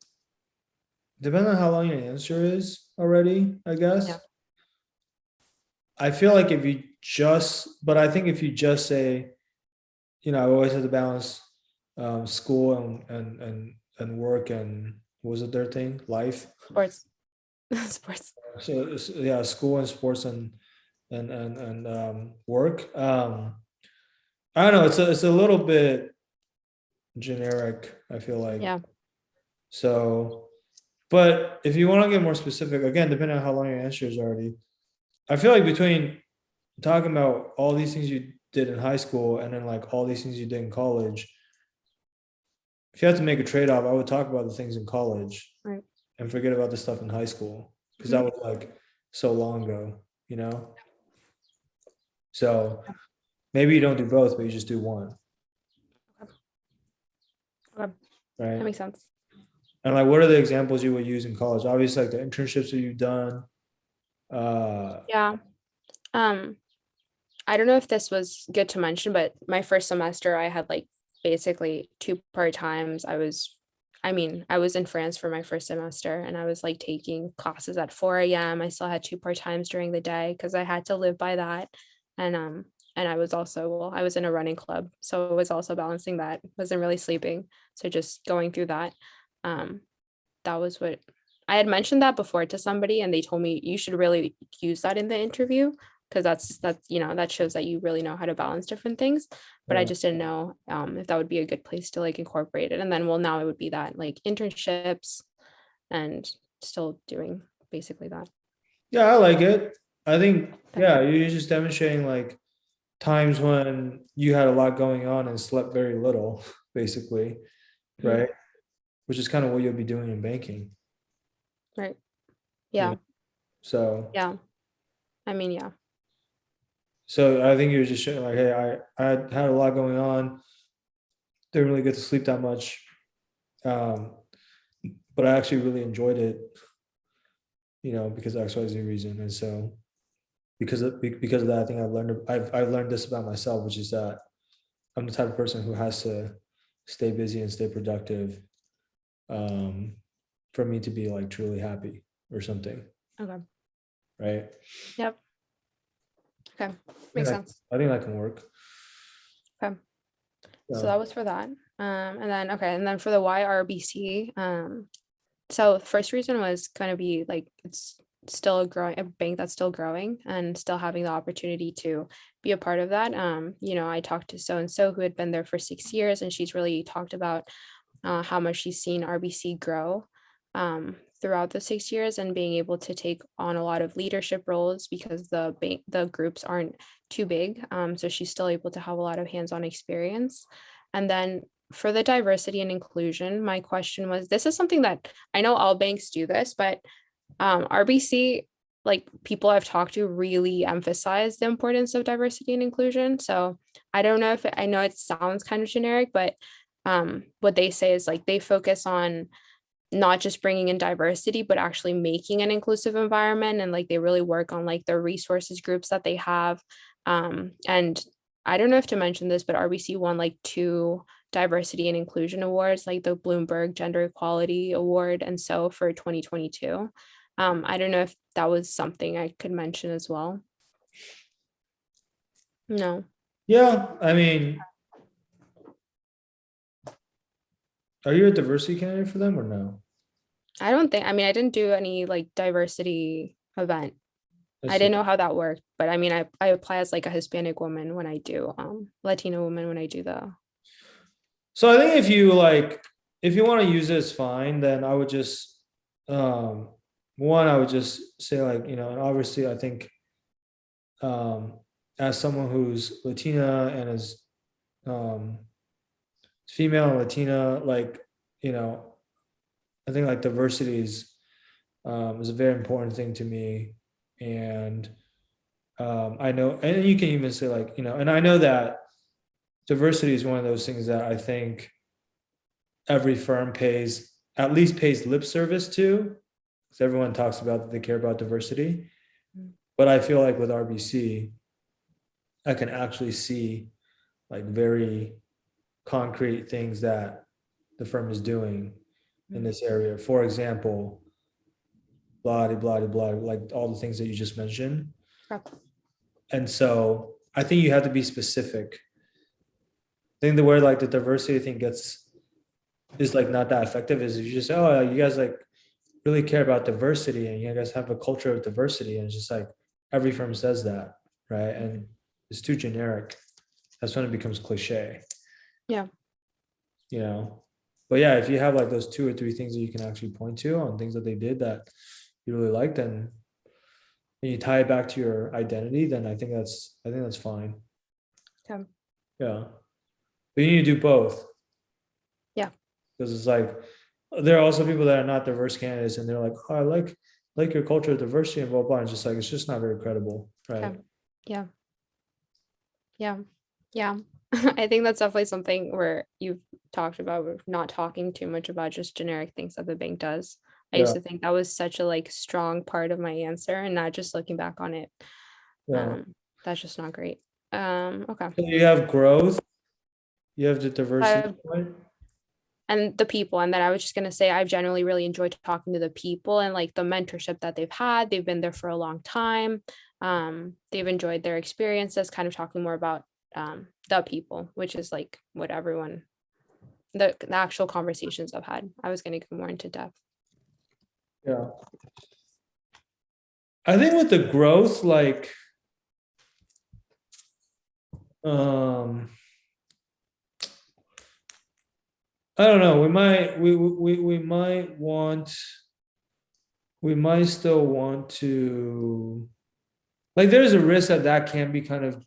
Depending on how long your answer is already, I Yeah. guess. I feel like if you just, but I think if you just say, I always have to balance school and work and what was the third thing? Life. Sports, sports. So yeah, school and sports and work. I don't know. It's a little bit generic. I feel like Yeah. so. But if you want to get more specific, again, depending on how long your answer is already, I feel like between talking about all these things you did in high school and then like all these things you did in college, if you had to make a trade-off, I would talk about the things in college Right. and forget about the stuff in high school because Mhm. that was like so long ago, you know? So maybe you don't do both, but you just do one, Okay. That right? makes sense. And like, what are the examples you would use in college? Obviously, like the internships that you've done. Yeah. Um, I don't know if this was good to mention, but my first semester I had like basically two part-times. I mean, I was in France for my first semester and I was like taking classes at 4 a.m. I still had two part-times during the day because I had to live by that. And I was also, well, I was in a running club. So it was also balancing that. Wasn't really sleeping. So just going through that. Um, that was what I had mentioned that before to somebody and they told me you should really use that in the interview because that's that shows that you really know how to balance different things. But I Yeah, just didn't know if that would be a good place to like incorporate it. And then well now it would be that like internships and still doing basically that. yeah, I like it. I think, That- yeah, you're just demonstrating like times when you had a lot going on and slept very little, basically, Mhm. right? Which is kind of what you'll be doing in banking, Right. you know. Yeah. So, Yeah. I mean, yeah. so I think you're just showing like, hey, I had a lot going on. Didn't really get to sleep that much, um, but I actually really enjoyed it, because of X, Y, Z reason. And so because of that, I think I've learned this about myself, which is that I'm the type of person who has to stay busy and stay productive, um, for me to be like truly happy, or something, Okay. right? Yep. Okay. I think Makes that, sense. I think that can work. Okay. So Yeah. that was for that. And then for the YRBC, so the first reason was going to be like it's still a bank that's still growing and still having the opportunity to be a part of that. I talked to so and so who had been there for 6 years, and she's really talked about how much she's seen RBC grow throughout the 6 years and being able to take on a lot of leadership roles because the groups aren't too big. So she's still able to have a lot of hands-on experience. And then for the diversity and inclusion, my question was, this is something that I know all banks do this, but RBC, like people I've talked to really emphasize the importance of diversity and inclusion. So I don't know if I know it sounds kind of generic, but what they say is like they focus on not just bringing in diversity, but actually making an inclusive environment. And like they really work on like the resources groups that they have. And I don't know if to mention this, but RBC won like 2 diversity and inclusion awards, like the Bloomberg Gender Equality Award. And so for 2022, I don't know if that was something I could mention as well. No. Yeah, I mean, are you a diversity candidate for them or no? I don't think, I mean, I didn't do any like diversity event. I I see. didn't know how that worked, but I mean, I apply as like a Hispanic woman when I do, Latino woman when I do the. So I think if you want to use it, it's fine. Then I would just, um, one, I would just say like, and obviously I think, um, as someone who's Latina and is, um, female and Latina, like, you know, I think like diversity is a very important thing to me. And I know, and you can even say like, and I know that diversity is one of those things that I think every firm at least pays lip service to, because everyone talks about that they care about diversity. But I feel like with RBC, I can actually see like very concrete things that the firm is doing in this area. For example, blah, blah, blah, blah, like all the things that you just mentioned. And so I think you have to be specific. I think the where like the diversity thing is like not that effective is if you just say, oh, you guys like really care about diversity and you guys have a culture of diversity, and it's just like every firm says that, right? And it's too generic. That's when it becomes cliche. Yeah. But yeah, if you have like those 2 or 3 things that you can actually point to on things that they did that you really like, then and you tie it back to your identity, then I think that's fine. Okay. Yeah. But you need to do both. Yeah. Because it's like there are also people that are not diverse candidates and they're like, oh, I like your culture of diversity and blah blah. And just like it's just not very credible, right? Okay. Yeah. Yeah. Yeah. I think that's definitely something where you've talked about not talking too much about just generic things that the bank does. I used Yeah. to think that was such a like strong part of my answer, and not just looking back on it. Yeah. That's just not great. Okay. So you have growth, you have the diversity I point. and the people, and then I was just going to say I've generally really enjoyed talking to the people and like the mentorship that they've had. They've been there for a long time. They've enjoyed their experiences, kind of talking more about the people, which is like what everyone the actual conversations I've had. I was going to go more into depth. Yeah. I think with the growth, like um I don't know, we might still want to, like there's a risk that can be kind of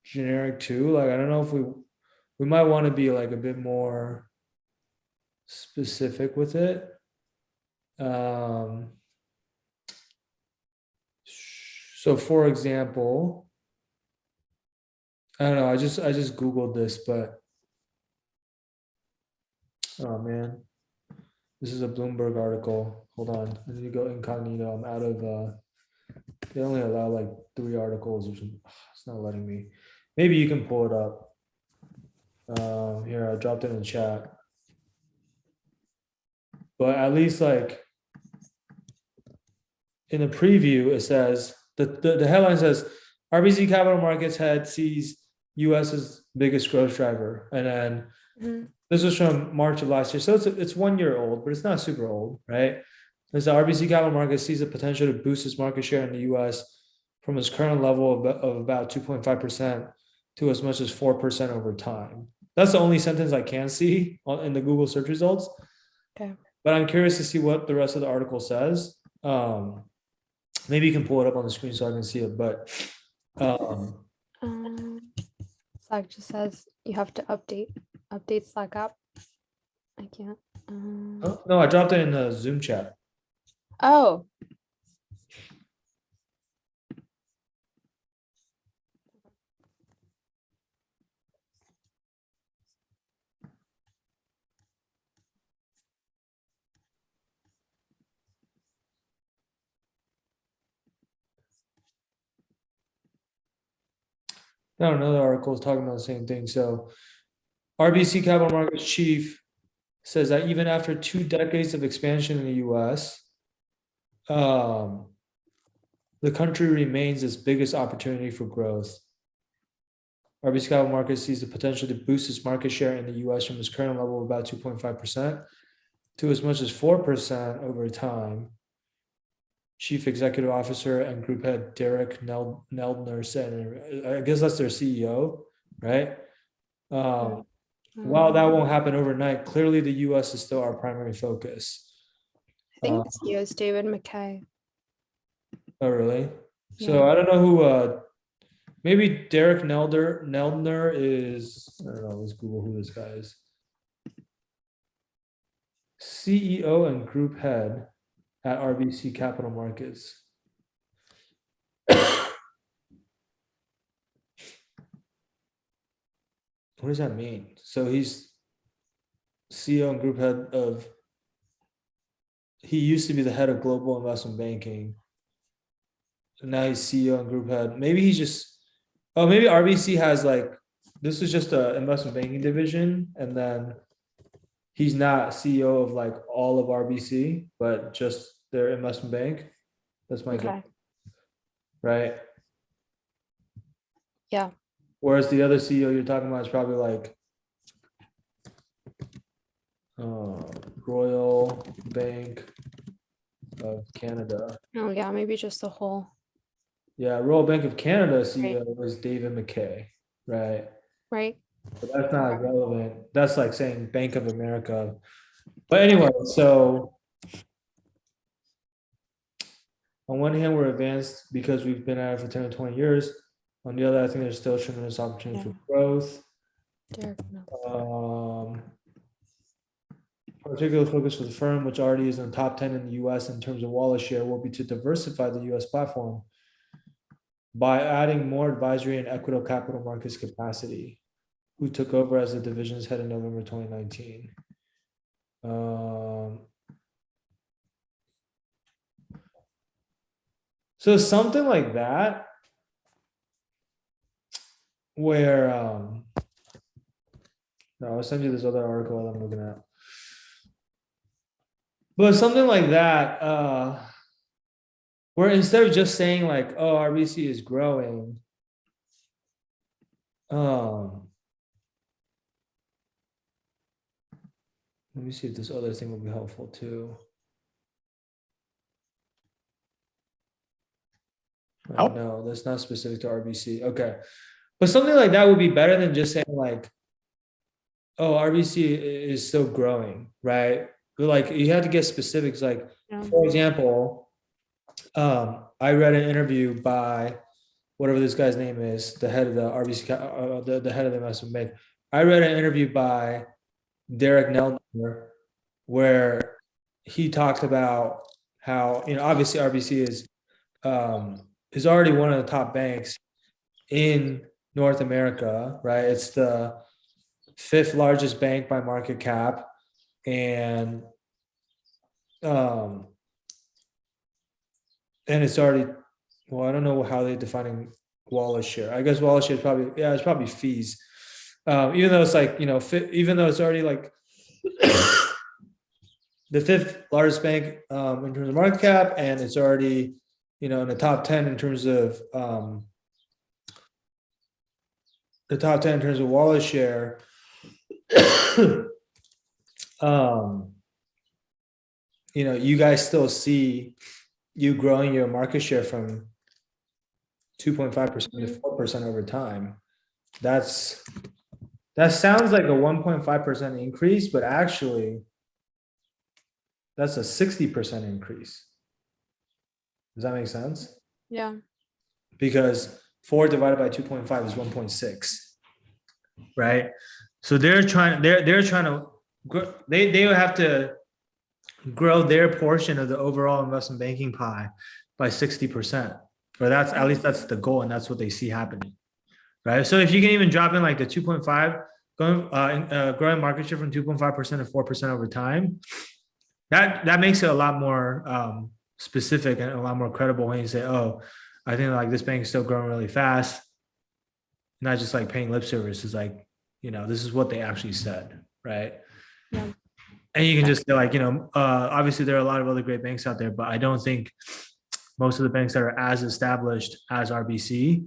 generic too. Like I don't know if we might want to be like a bit more specific with it. So for example, I don't know, I just Googled this, but oh man, this is a Bloomberg article. Hold on, I need to go incognito. I'm out of they only allow like 3 articles or something. It's not letting me. Maybe you can pull it up. Here, I dropped it in the chat. But at least like in the preview, it says the headline says RBC Capital Markets head sees US's biggest growth driver, and then this was from March of last year, so it's 1 year old, but it's not super old, right? As the RBC Capital Markets sees the potential to boost its market share in the U.S. from its current level of about 2.5% to as much as 4% over time. That's the only sentence I can see in the Google search results. Okay. But I'm curious to see what the rest of the article says. Maybe you can pull it up on the screen so I can see it. But Slack just says you have to update Slack app. I can't. oh, no, I dropped it in the Zoom chat. Oh. Now another article is talking about the same thing. So RBC Capital Markets chief says that even after 2 decades of expansion in the US, the country remains its biggest opportunity for growth. RBC Capital Markets sees the potential to boost its market share in the US from its current level of about 2.5% to as much as 4% over time. Chief Executive Officer and Group Head Derek Neldner said, I guess that's their CEO, right? While that won't happen overnight, clearly the US is still our primary focus. I think the CEO is David McKay. Oh, really? Yeah. So I don't know who, maybe Derek Neldner is, I don't know, let's Google who this guy is. CEO and Group Head at RBC Capital Markets. What does that mean? So he's CEO and Group Head of, he used to be the head of global investment banking. And now he's CEO and Group Head. Maybe he's just, oh, maybe RBC has like, this is just an investment banking division. And then he's not CEO of like all of RBC, but just their investment bank. That's my guess. Right? Yeah. Whereas the other CEO you're talking about is probably like Royal Bank of Canada. Oh yeah, maybe just the whole. Yeah, Royal Bank of Canada CEO was David McKay, right? Right. But that's not relevant. That's like saying Bank of America. But anyway, so on one hand, we're advanced because we've been at it for 10 or 20 years. On the other, I think there's still tremendous opportunity for growth. Particular focus for the firm, which already is in the top 10 in the US in terms of wallet share, will be to diversify the US platform by adding more advisory and equitable capital markets capacity, who took over as the division's head in November 2019. So something like that, where no, I'll send you this other article that I'm looking at. But something like that, where instead of just saying like, oh, RBC is growing, let me see if this other thing will be helpful too. No, that's not specific to RBC. Okay. But something like that would be better than just saying like, oh, RBC is still growing, right? But like you have to get specifics. Like, for example, I read an interview by whatever this guy's name is, the head of the RBC, the head of the investment bank. I read an interview by Derek Neldner where he talked about how, you know, obviously RBC is already one of the top banks in North America, right? It's the 5th largest bank by market cap, and it's already, well, I don't know how they're defining wallet share. I guess wallet share is probably, yeah, it's probably fees. Even though it's like, you know, even though it's already like the fifth largest bank in terms of market cap, and it's already, in the top 10 in terms of wallet share. You guys still see you growing your market share from 2.5% to 4% over time. That sounds like a 1.5% increase, but actually that's a 60% increase. Does that make sense? Yeah. Because 4 divided by 2.5 is 1.6, right? So they're trying to they would have to grow their portion of the overall investment banking pie by 60%, or at least that's the goal, and that's what they see happening, right? So if you can even drop in like the 2.5, growing market share from 2.5% to 4% over time, that makes it a lot more specific and a lot more credible when you say, oh, I think like this bank is still growing really fast, not just like paying lip service. Is like, this is what they actually said, right? Yeah. And you can just say like, obviously there are a lot of other great banks out there, but I don't think most of the banks that are as established as RBC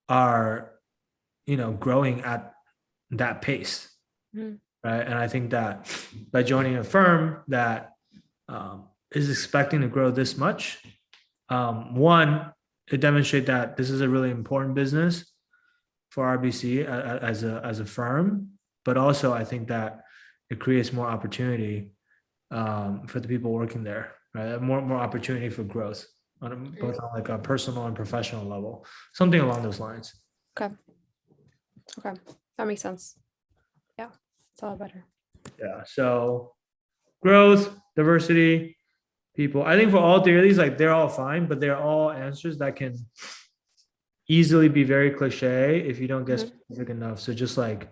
are, growing at that pace, right? And I think that by joining a firm that is expecting to grow this much, one, it demonstrates that this is a really important business for RBC as a firm, but also I think that it creates more opportunity for the people working there, right? More opportunity for growth both on like a personal and professional level, something along those lines. Okay, that makes sense. Yeah, it's all better. Yeah. So growth, diversity, people. I think for all three of these, like they're all fine, but they're all answers that can easily be very cliche if you don't get specific enough. So just like,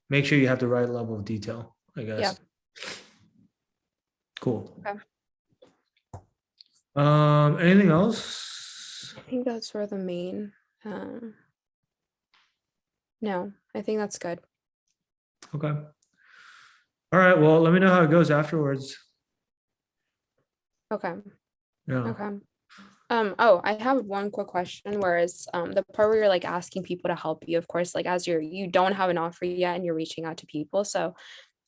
make sure you have the right level of detail, I guess. Yeah. Cool. Okay. Anything else? I think that's where the main. No, I think that's good. Okay. All right. Well, let me know how it goes afterwards. Okay. Yeah. Okay. Oh, I have one quick question, whereas the part where you're like asking people to help you, of course, like as you don't have an offer yet and you're reaching out to people. So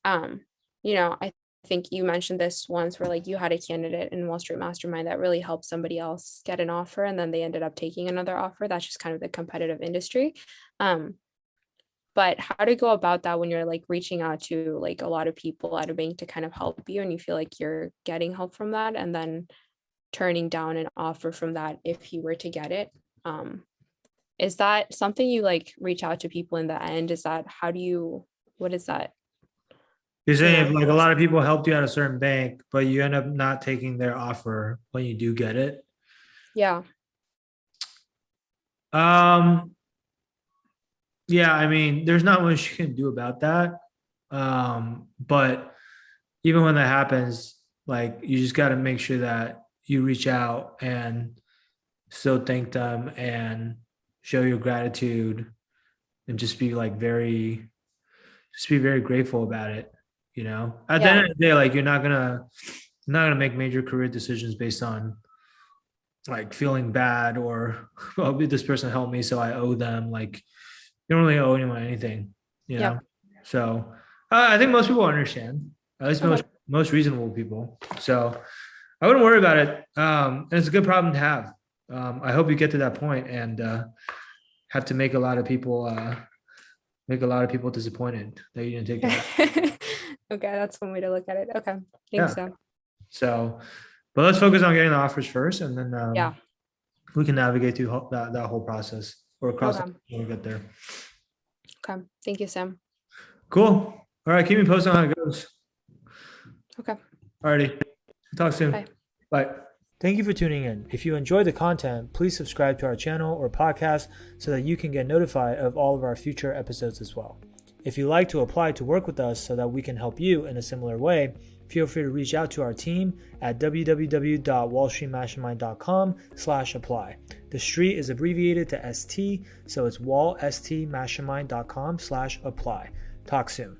I think you mentioned this once where like you had a candidate in Wall Street Mastermind that really helped somebody else get an offer and then they ended up taking another offer. That's just kind of the competitive industry. But how to go about that when you're like reaching out to like a lot of people at a bank to kind of help you and you feel like you're getting help from that and then turning down an offer from that if you were to get it. Is that something you like reach out to people in the end? What is that? You're saying if like a lot of people helped you at a certain bank, but you end up not taking their offer when you do get it? Yeah. Yeah, I mean, there's not much you can do about that. But even when that happens, like you just got to make sure that you reach out and still thank them and show your gratitude and just be very grateful about it. At the end of the day, like you're not gonna make major career decisions based on like feeling bad or, well, this person helped me, so I owe them. Like you don't really owe anyone anything, So I think most people understand, at least most reasonable people. So I wouldn't worry about it. And it's a good problem to have. I hope you get to that point and have to make a lot of people disappointed that you didn't take that. Okay, that's one way to look at it. Okay, thanks. So, but let's focus on getting the offers first, and then we can navigate through that whole process or across when we get there. Okay, thank you, Sam. Cool. All right, keep me posted on how it goes. Okay. Alrighty. Talk soon. Bye. Bye. Thank you for tuning in. If you enjoyed the content, please subscribe to our channel or podcast so that you can get notified of all of our future episodes as well. If you'd like to apply to work with us so that we can help you in a similar way, feel free to reach out to our team at www.wallstreetmastermind.com/apply. The street is abbreviated to ST, so it's wallstmastermind.com/apply. Talk soon.